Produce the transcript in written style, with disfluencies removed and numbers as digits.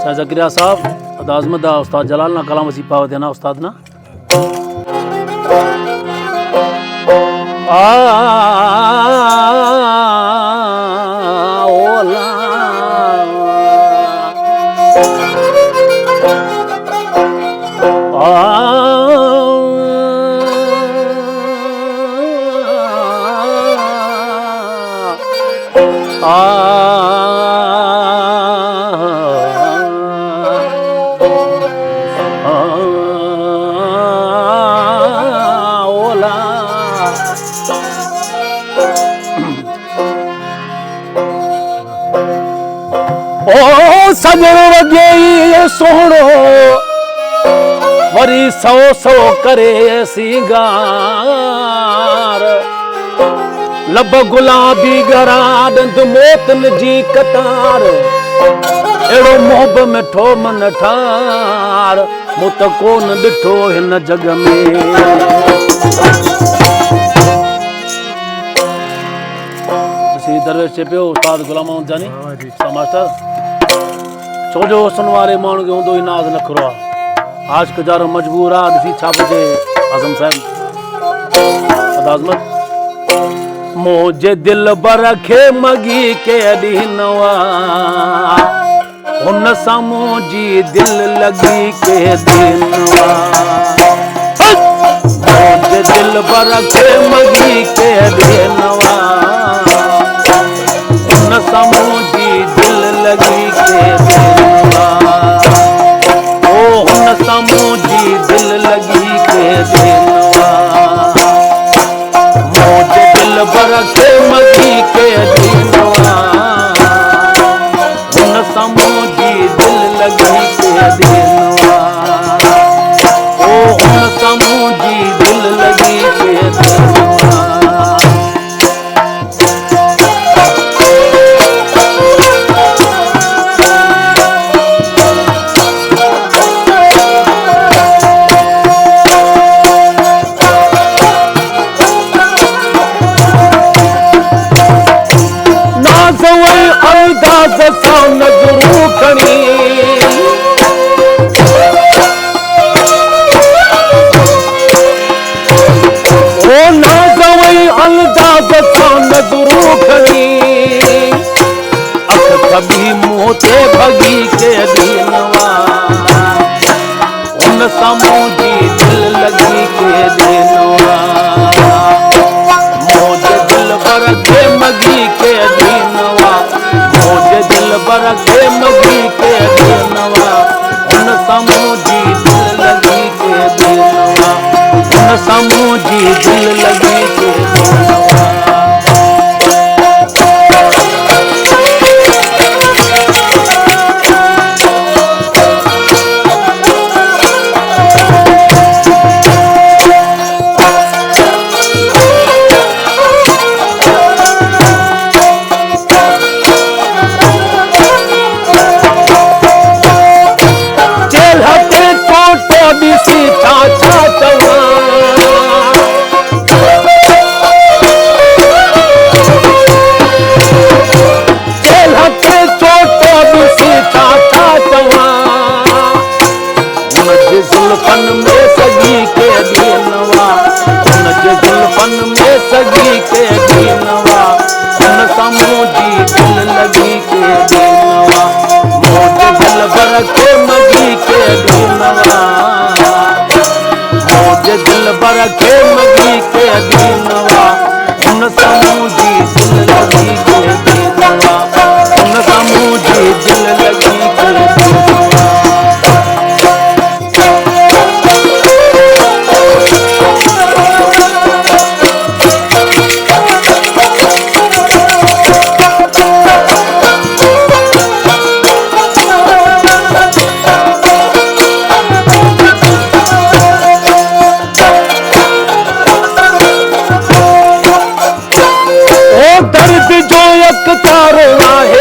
शाह जकरिया साहब अदाज़मत दा उस्ताद जलाल ना कलाम वसी पाव देना उस्ताद ना सजण वगे सोहणो वरी सौ सौ करे सिंगार लब गुलाबी गरा दंद मोतन जी कतार एड़ो मोहब मिठो मन ठार मुत कोन ॾिठो हिन जग में दरवेश चे पियो उस्ताद गुलाम मोहम्मद जानी मास्टर छोजो हुसन वारे माण्हू खे हूंदो ई नाज़ न करो आहे आज गुज़ारो मजबूर आहे ॾिसी छा पिजे आज़म साहिब अदाज़मत मुंहिंजे दिल बर खे मगी के ॾिनवा हुन सां मुंहिंजी दिल लॻी के ॾिनवा मुंहिंजे दिल बर खे मगी के ॾिनवा हुन सां मुंहिंजी दिल लॻी के मुझी दिल लगी के दिनवा मुझे दिल भर के मगी के दिनवा उन समूजी दिल लगी के दिनवा ओ उन समूजी दिल लगी के दिनवा नज़रूं खणी ओ नाज़वई अंदाज़ सां नज़रूं खणी अख कभी मुंह ते भगी के ॾिनवा उन सां मुंहिंजी दिल लगी के ॾिनवा मुंहिंजे दिल भर के मगी के ॾिनवा मुझे दिल बर के मगी के दिनवा उन समूजी दिल लगी के दिनवा उन समूजी दिल लगी के दिनवा जुल्फन में सगी के दिनवा उनके जुल्फन में सगी के दिनवा उन समूजी दिल लगी के दिनवा मोटे दिल भर के मगी के दिनवा मोटे दिल भर के मगी के दिनवा उन समूजी दिल लगी के दिनवा उन समूजी दिल लगी के दिनवा दर्द जो एक तारो आहे